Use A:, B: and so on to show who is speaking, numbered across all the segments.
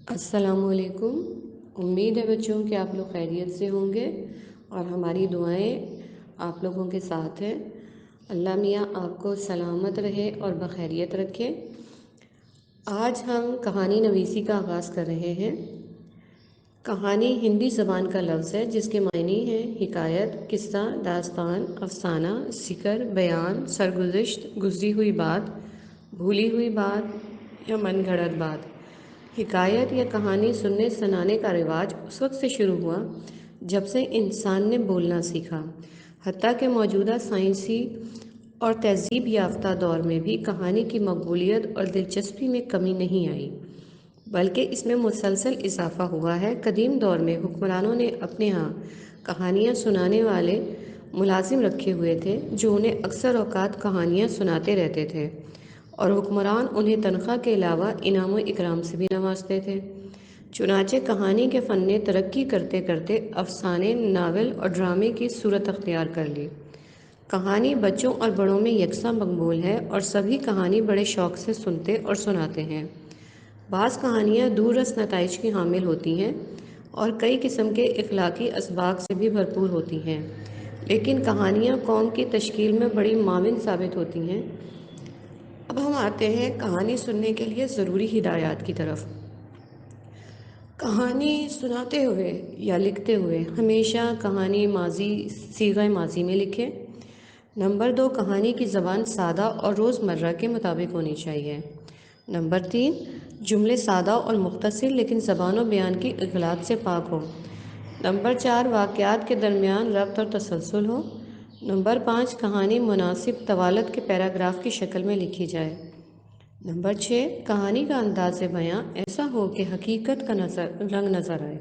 A: السلام علیکم۔ امید ہے بچوں کہ آپ لوگ خیریت سے ہوں گے اور ہماری دعائیں آپ لوگوں کے ساتھ ہیں۔ اللہ میاں آپ کو سلامت رہے اور بخیریت رکھے۔ آج ہم کہانی نویسی کا آغاز کر رہے ہیں۔ کہانی ہندی زبان کا لفظ ہے جس کے معنی ہیں حکایت، قصہ، داستان، افسانہ، ذکر، بیان، سرگزشت، گزری ہوئی بات، بھولی ہوئی بات یا من گھڑت بات۔ حکایت یا کہانی سننے سنانے کا رواج اس وقت سے شروع ہوا جب سے انسان نے بولنا سیکھا۔ حتیٰ کہ موجودہ سائنسی اور تہذیب یافتہ دور میں بھی کہانی کی مقبولیت اور دلچسپی میں کمی نہیں آئی، بلکہ اس میں مسلسل اضافہ ہوا ہے۔ قدیم دور میں حکمرانوں نے اپنے ہاں کہانیاں سنانے والے ملازم رکھے ہوئے تھے جو انہیں اکثر اوقات کہانیاں سناتے رہتے تھے، اور حکمران انہیں تنخواہ کے علاوہ انعام و اکرام سے بھی نوازتے تھے۔ چنانچہ کہانی کے فن نے ترقی کرتے کرتے افسانے، ناول اور ڈرامے کی صورت اختیار کر لی۔ کہانی بچوں اور بڑوں میں یکساں مقبول ہے اور سبھی کہانی بڑے شوق سے سنتے اور سناتے ہیں۔ بعض کہانیاں دور رس نتائج کی حامل ہوتی ہیں اور کئی قسم کے اخلاقی اسباق سے بھی بھرپور ہوتی ہیں، لیکن کہانیاں قوم کی تشکیل میں بڑی معاون ثابت ہوتی ہیں۔ اب ہم آتے ہیں کہانی سننے کے لیے ضروری ہدایات کی طرف۔ کہانی سناتے ہوئے یا لکھتے ہوئے ہمیشہ کہانی ماضی صیغہ ماضی میں لکھیں۔ نمبر 2، کہانی کی زبان سادہ اور روزمرہ کے مطابق ہونی چاہیے۔ نمبر 3، جملے سادہ اور مختصر لیکن زبان و بیان کی اغلاط سے پاک ہو۔ نمبر 4، واقعات کے درمیان ربط اور تسلسل ہو۔ نمبر 5، کہانی مناسب طوالت کے پیراگراف کی شکل میں لکھی جائے۔ نمبر 6، کہانی کا انداز بیاں ایسا ہو کہ حقیقت کا رنگ نظر آئے۔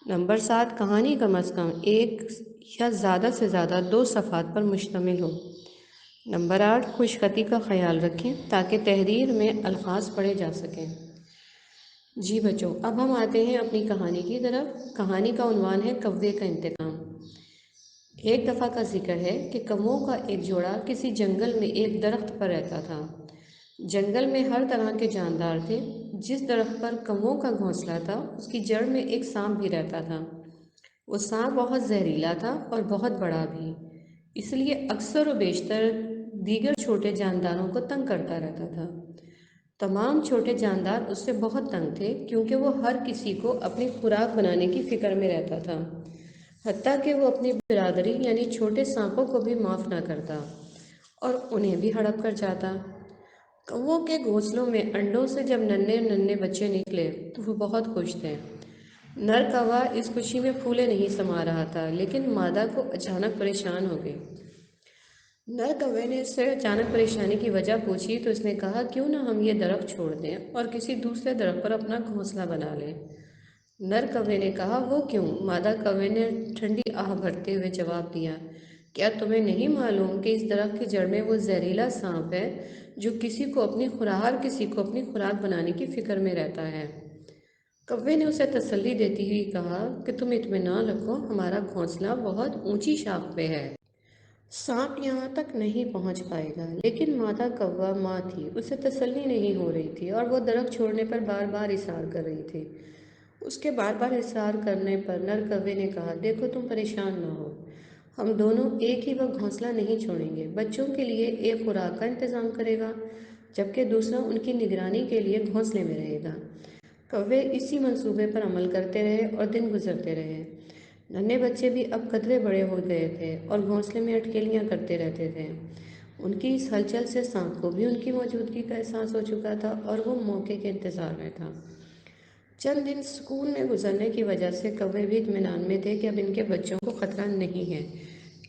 A: نمبر 7، کہانی کم از کم ایک یا زیادہ سے زیادہ 2 صفحات پر مشتمل ہو۔ نمبر 8، خوش خطی کا خیال رکھیں تاکہ تحریر میں الفاظ پڑھے جا سکیں۔ جی بچوں، اب ہم آتے ہیں اپنی کہانی کی طرف۔ کہانی کا عنوان ہے کوے کا انتقام۔ ایک دفعہ کا ذکر ہے کہ کووں کا ایک جوڑا کسی جنگل میں ایک درخت پر رہتا تھا۔ جنگل میں ہر طرح کے جاندار تھے۔ جس درخت پر کووں کا گھونسلہ تھا اس کی جڑ میں ایک سانپ بھی رہتا تھا۔ وہ سانپ بہت زہریلا تھا اور بہت بڑا بھی، اس لیے اکثر و بیشتر دیگر چھوٹے جانداروں کو تنگ کرتا رہتا تھا۔ تمام چھوٹے جاندار اس سے بہت تنگ تھے کیونکہ وہ ہر کسی کو اپنی خوراک بنانے کی فکر میں رہتا تھا، حتیٰ کہ وہ اپنی برادری یعنی چھوٹے سانپوں کو بھی معاف نہ کرتا اور انہیں بھی ہڑپ کر جاتا۔ کووں کے گھونسلوں میں انڈوں سے جب ننھے ننھے بچے نکلے تو وہ بہت خوش تھے۔ نر کوا اس خوشی میں پھولے نہیں سما رہا تھا، لیکن مادہ کو اچانک پریشان ہو گئی۔ نر کوے نے اس سے اچانک پریشانی کی وجہ پوچھی تو اس نے کہا، کیوں نہ ہم یہ درخت چھوڑ دیں اور کسی دوسرے درخت پر اپنا گھونسلہ بنا لیں۔ نر کوے نے کہا، وہ کیوں؟ مادہ کوے نے ٹھنڈی آہ بھرتے ہوئے جواب دیا، کیا تمہیں نہیں معلوم کہ اس درخت کی جڑ میں وہ زہریلا سانپ ہے جو ہر کسی کو اپنی خوراک بنانے کی فکر میں رہتا ہے؟ کوے نے اسے تسلی دیتی ہوئی کہا کہ تم اطمینان رکھو، ہمارا گھونسلہ بہت اونچی شاخ پہ ہے، سانپ یہاں تک نہیں پہنچ پائے گا۔ لیکن مادہ کوا ماں تھی، اسے تسلی نہیں ہو رہی تھی اور وہ درخت چھوڑنے پر بار بار اصرار کر رہی تھی۔ اس کے بار بار اصرار کرنے پر نر کوے نے کہا، دیکھو تم پریشان نہ ہو، ہم دونوں ایک ہی وقت گھونسلہ نہیں چھوڑیں گے۔ بچوں کے لیے ایک خوراک کا انتظام کرے گا جبکہ دوسرا ان کی نگرانی کے لیے گھونسلے میں رہے گا۔ کوے اسی منصوبے پر عمل کرتے رہے اور دن گزرتے رہے۔ ننھے بچے بھی اب قدرے بڑے ہو گئے تھے اور گھونسلے میں اٹکیلیاں کرتے رہتے تھے۔ ان کی اس ہلچل سے سانپ کو بھی ان کی موجودگی کا احساس ہو چکا تھا اور وہ موقع کے انتظار میں تھا۔ چند دن سکون میں گزرنے کی وجہ سے کوے بھی اطمینان میں تھے کہ اب ان کے بچوں کو خطرہ نہیں ہے،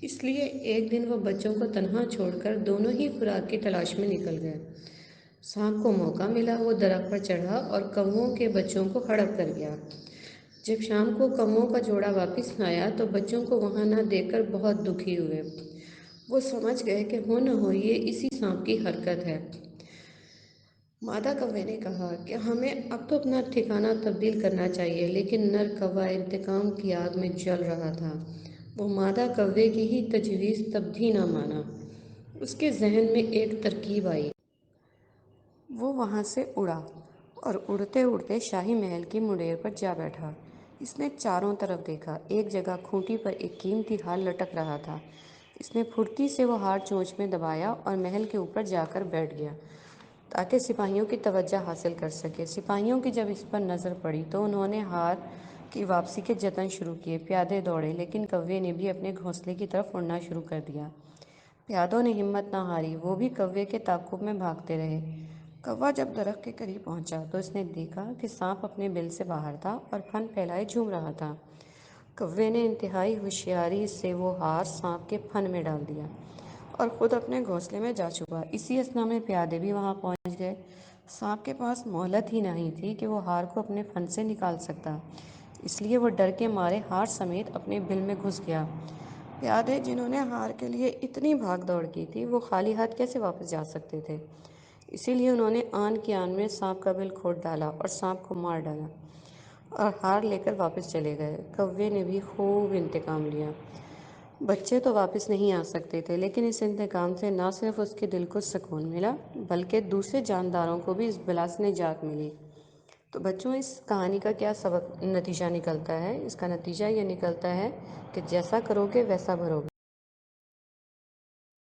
A: اس لیے ایک دن وہ بچوں کو تنہا چھوڑ کر دونوں ہی خوراک کی تلاش میں نکل گئے۔ سانپ کو موقع ملا، وہ درخت پر چڑھا اور کووں کے بچوں کو ہڑپ کر گیا۔ جب شام کو کووں کا جوڑا واپس آیا تو بچوں کو وہاں نہ دیکھ کر بہت دکھی ہوئے۔ وہ سمجھ گئے کہ ہو نہ ہو یہ اسی سانپ کی حرکت ہے۔ مادہ کوے نے کہا کہ ہمیں اب تو اپنا ٹھکانہ تبدیل کرنا چاہیے، لیکن نر کوا انتقام کی آگ میں جل رہا تھا۔ وہ مادہ کوے کی ہی تجویز تب بھی نہ مانا۔ اس کے ذہن میں ایک ترکیب آئی۔ وہ وہاں سے اڑا اور اڑتے اڑتے شاہی محل کی منڈیر پر جا بیٹھا۔ اس نے چاروں طرف دیکھا۔ ایک جگہ کھوٹی پر ایک قیمتی ہار لٹک رہا تھا۔ اس نے پھرتی سے وہ ہار چونچ میں دبایا اور محل کے اوپر جا کر بیٹھ گیا تاکہ سپاہیوں کی توجہ حاصل کر سکے۔ سپاہیوں کی جب اس پر نظر پڑی تو انہوں نے ہار کی واپسی کے جتن شروع کیے۔ پیادے دوڑے لیکن کوے نے بھی اپنے گھونسلے کی طرف اڑنا شروع کر دیا۔ پیادوں نے ہمت نہ ہاری، وہ بھی کوے کے تعاقب میں بھاگتے رہے۔ کوا جب درخت کے قریب پہنچا تو اس نے دیکھا کہ سانپ اپنے بل سے باہر تھا اور پھن پھیلائے جھوم رہا تھا۔ کوے نے انتہائی ہوشیاری سے وہ ہار سانپ کے پھن میں ڈال دیا اور خود اپنے گھونسلے میں جا چھپا۔ اسی اثنا میں پیادے بھی وہاں پہنچ گئے۔ سانپ کے پاس مہلت ہی نہیں تھی کہ وہ ہار کو اپنے پھن سے نکال سکتا، اس لیے وہ ڈر کے مارے ہار سمیت اپنے بل میں گھس گیا۔ پیادے جنہوں نے ہار کے لیے اتنی بھاگ دوڑ کی تھی، وہ خالی ہاتھ کیسے واپس جا سکتے تھے؟ اسی لیے انہوں نے آن کی آن میں سانپ کا بل کھود ڈالا اور سانپ کو مار ڈالا اور ہار لے کر واپس چلے گئے۔ کوے نے بھی خوب انتقام لیا۔ بچے تو واپس نہیں آ سکتے تھے، لیکن اس انتقام سے نہ صرف اس کے دل کو سکون ملا بلکہ دوسرے جانداروں کو بھی اس بلا سے نجات ملی۔ تو بچوں، اس کہانی کا کیا سبق نتیجہ نکلتا ہے؟ اس کا نتیجہ یہ نکلتا ہے کہ جیسا کرو گے ویسا بھرو گے۔